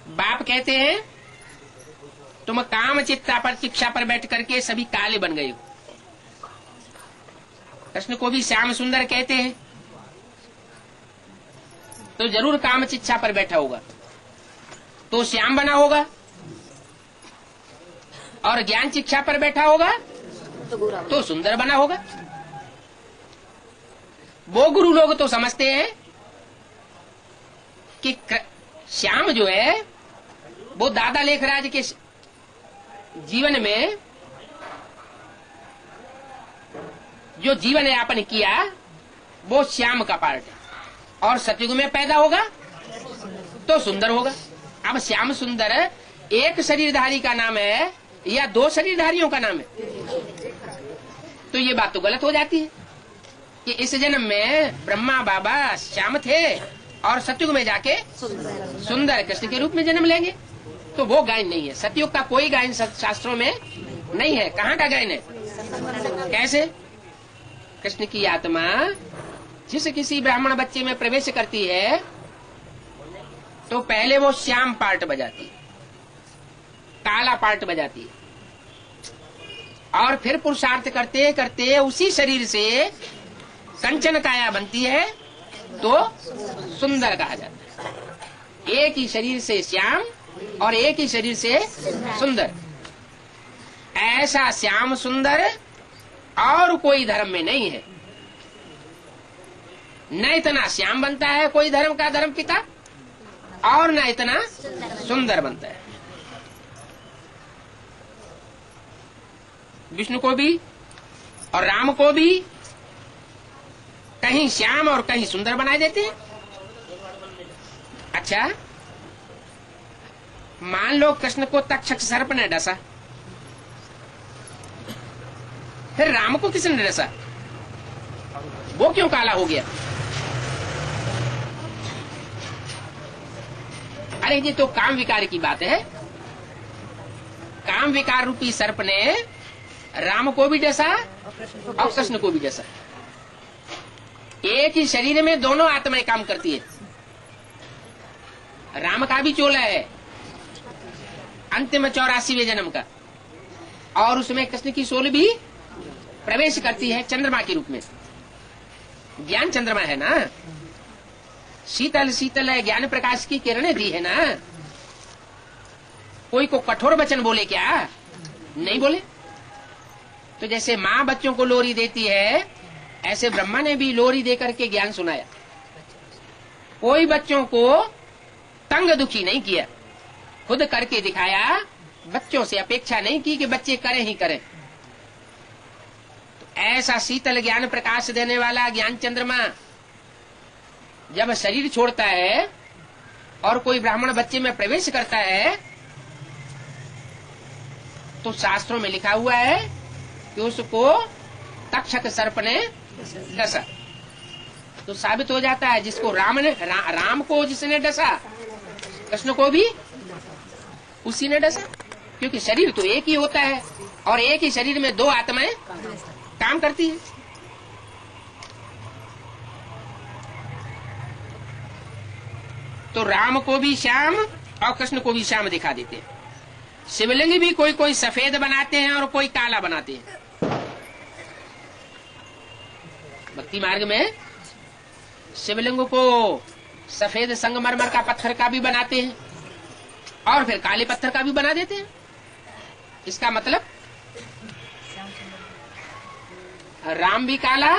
बाप कहते हैं तुम काम चित्ता पर शिक्षा पर बैठ करके सभी काले बन गए हो। कृष्ण को भी श्याम सुंदर कहते हैं, तो जरूर काम चित्ता पर बैठा होगा तो श्याम बना होगा, और ज्ञान शिक्षा पर बैठा होगा तो सुंदर बना होगा। वो गुरु लोग तो समझते हैं कि श्याम जो है वो दादा लेखराज के जीवन में जो जीवन यापन किया वो श्याम का पार्ट है, और सतयुग में पैदा होगा तो सुंदर होगा। अब श्याम सुंदर एक शरीरधारी का नाम है या दो शरीरधारियों का नाम है? तो ये बात तो गलत हो जाती है कि इस जन्म में ब्रह्मा बाबा श्याम थे और सतयुग में जाके सुंदर कृष्ण के रूप में जन्म लेंगे, तो वो गायन नहीं है। सतयुग का कोई गायन शास्त्रों में नहीं है। कहाँ का गायन है? कैसे? कृष्ण की आत्मा जिस किसी ब्राह्मण बच्चे में प्रवेश करती है तो पहले वो श्याम पार्ट बजाती है, काला पार्ट बजाती है, और फिर पुरुषार्थ करते करते उसी शरीर से कंचन काया बनती है तो सुंदर कहा जाता है। एक ही शरीर से श्याम और एक ही शरीर से सुंदर, ऐसा श्याम सुंदर और कोई धर्म में नहीं है। न इतना श्याम बनता है कोई धर्म का धर्म पिता, और न इतना सुंदर बनता है। विष्णु को भी और राम को भी कहीं श्याम और कहीं सुंदर बनाए देते हैं। अच्छा, मान लो कृष्ण को तक्षक सर्प ने डसा, फिर राम को किसने डसा? वो क्यों काला हो गया? अरे ये तो काम विकार की बात है। काम विकार रूपी सर्प ने राम को भी डसा और कृष्ण को भी डसा। एक ही शरीर में दोनों आत्माएं काम करती है। राम का भी चोला है अंतिम 84वें जन्म का, और उसमें कृष्ण की सोल भी प्रवेश करती है चंद्रमा के रूप में। ज्ञान चंद्रमा है ना, शीतल शीतल है, ज्ञान प्रकाश की किरणें दी है ना। कोई को कठोर वचन बोले क्या? नहीं बोले। तो जैसे माँ बच्चों को लोरी देती है, ऐसे ब्रह्मा ने भी लोरी देकर के ज्ञान सुनाया। कोई बच्चों को तंग दुखी नहीं किया, खुद करके दिखाया। बच्चों से अपेक्षा नहीं की कि बच्चे करें ही करें। तो ऐसा शीतल ज्ञान प्रकाश देने वाला ज्ञान चंद्रमा जब शरीर छोड़ता है और कोई ब्राह्मण बच्चे में प्रवेश करता है तो शास्त्रों में लिखा हुआ है कि उसको तक्षक सर्प ने डसा। तो साबित हो जाता है जिसको राम को जिसने डसा, कृष्ण को भी उसी ने डसा, क्योंकि शरीर तो एक ही होता है और एक ही शरीर में दो आत्माएं काम करती है। तो राम को भी श्याम और कृष्ण को भी श्याम दिखा देते हैं। शिवलिंग भी कोई कोई सफेद बनाते हैं और कोई काला बनाते हैं। भक्ति मार्ग में शिवलिंग को सफेद संगमरमर का पत्थर का भी बनाते हैं और फिर काले पत्थर का भी बना देते हैं। इसका मतलब राम भी काला,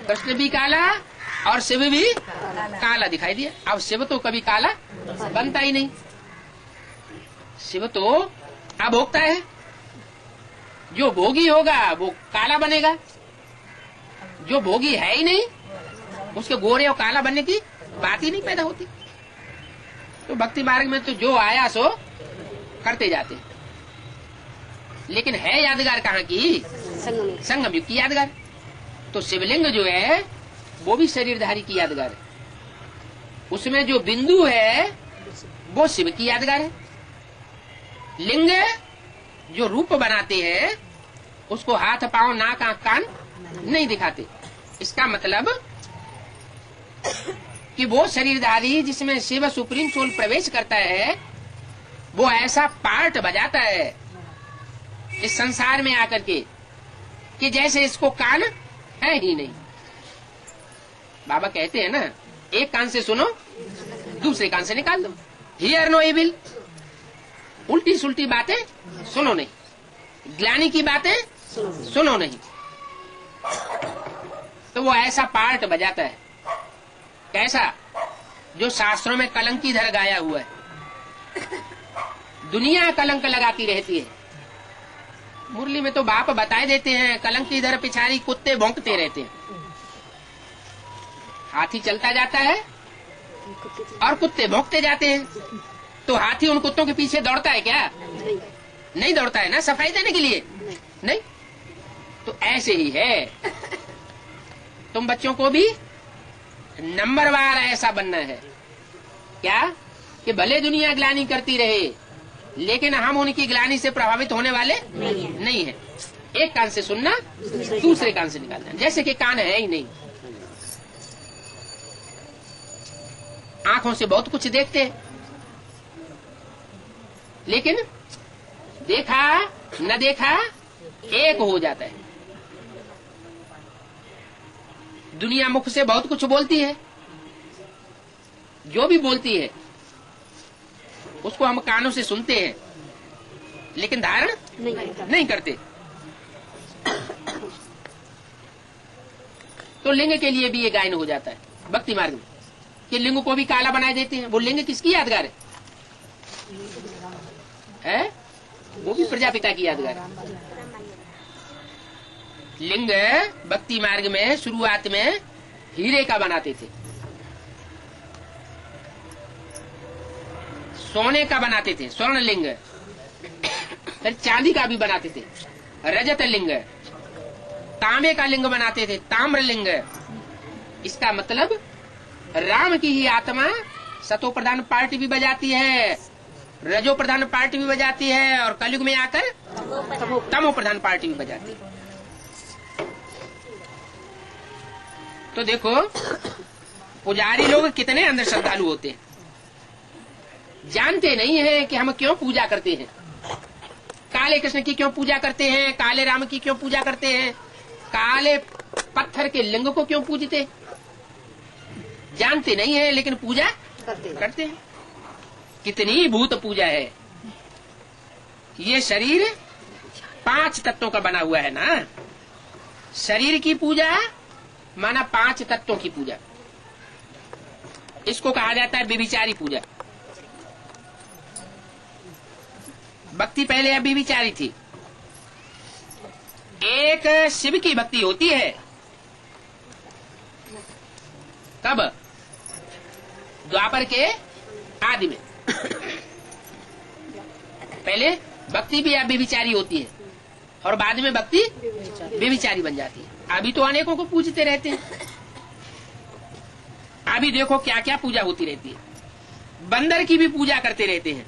कृष्ण भी काला और शिव भी काला दिखाई दिया। अब शिव तो कभी काला बनता ही नहीं। शिव तो अभोक्ता है, जो भोगी होगा वो काला बनेगा। जो भोगी है ही नहीं उसके गोरे और काला बनने की बात ही नहीं पैदा होती। तो भक्ति मार्ग में तो जो आया सो करते जाते, लेकिन है यादगार कहाँ की? संगम युग की यादगार। तो शिवलिंग जो है वो भी शरीरधारी की यादगार है। उसमें जो बिंदु है वो शिव की यादगार है। लिंग जो रूप बनाते हैं उसको हाथ पांव नाक आंख कान नहीं दिखाते। इसका मतलब कि वो शरीरधारी जिसमें शिव सुप्रीम सोल प्रवेश करता है वो ऐसा पार्ट बजाता है इस संसार में आकर के कि जैसे इसको कान है ही नहीं। बाबा कहते हैं ना, एक कान से सुनो, दूसरे कान से निकाल दो। हियर नो इविल, उल्टी सुल्टी बातें सुनो नहीं, ग्लानि की बातें सुनो नहीं। तो वो ऐसा पार्ट बजाता है, कैसा, जो शास्त्रों में कलंकीधर गाया हुआ है। दुनिया कलंक लगाती रहती है। मुरली में तो बाप बताए देते हैं, कलंकीधर पिछाड़ी कुत्ते भौंकते रहते हैं। हाथी चलता जाता है और कुत्ते भौंकते जाते हैं, तो हाथी उन कुत्तों के पीछे दौड़ता है क्या? नहीं दौड़ता है ना, सफाई देने के लिए नहीं। तो ऐसे ही है, तुम बच्चों को भी नंबरवार ऐसा बनना है क्या कि भले दुनिया ग्लानि करती रहे, लेकिन हम उनकी ग्लानि से प्रभावित होने वाले नहीं है। एक कान से सुनना, दूसरे कान से निकालना, जैसे कि कान है ही नहीं। आंखों से बहुत कुछ देखते हैं, लेकिन देखा न देखा एक हो जाता है। दुनिया मुख से बहुत कुछ बोलती है, जो भी बोलती है उसको हम कानों से सुनते हैं, लेकिन धारण नहीं करते। तो लिंग के लिए भी ये गायन हो जाता है भक्ति मार्ग में, कि लिंग को भी काला बनाए देते हैं। वो लिंग किसकी यादगार है? वो भी प्रजापिता की यादगार है। लिंग भक्ति मार्ग में शुरुआत में हीरे का बनाते थे, सोने का बनाते थे स्वर्ण लिंग, फिर चांदी का भी बनाते थे रजत लिंग, तांबे का लिंग बनाते थे ताम्र लिंग। इसका मतलब राम की ही आत्मा सतो प्रधान पार्टी भी बजाती है, रजो प्रधान पार्टी भी बजाती है, और कलयुग में आकर तमो प्रधान पार्टी भी बजाती है। तो देखो पुजारी लोग कितने अंदर श्रद्धालु होते हैं, जानते नहीं है कि हम क्यों पूजा करते हैं। काले कृष्ण की क्यों पूजा करते हैं, काले राम की क्यों पूजा करते हैं, काले पत्थर के लिंग को क्यों पूजते, जानते नहीं है, लेकिन पूजा करते हैं। कितनी भूत पूजा है। ये शरीर 5 तत्वों का बना हुआ है ना। शरीर की पूजा माना 5 तत्वों की पूजा, इसको कहा जाता है व्यभिचारी पूजा। भक्ति पहले व्यभिचारी थी। एक शिव की भक्ति होती है, कब? द्वापर के आदि में। पहले भक्ति भी व्यभिचारी होती है और बाद में भक्ति व्यभिचारी बन जाती है। अभी तो अनेकों को पूजते रहते हैं। अभी देखो क्या क्या पूजा होती रहती है। बंदर की भी पूजा करते रहते हैं,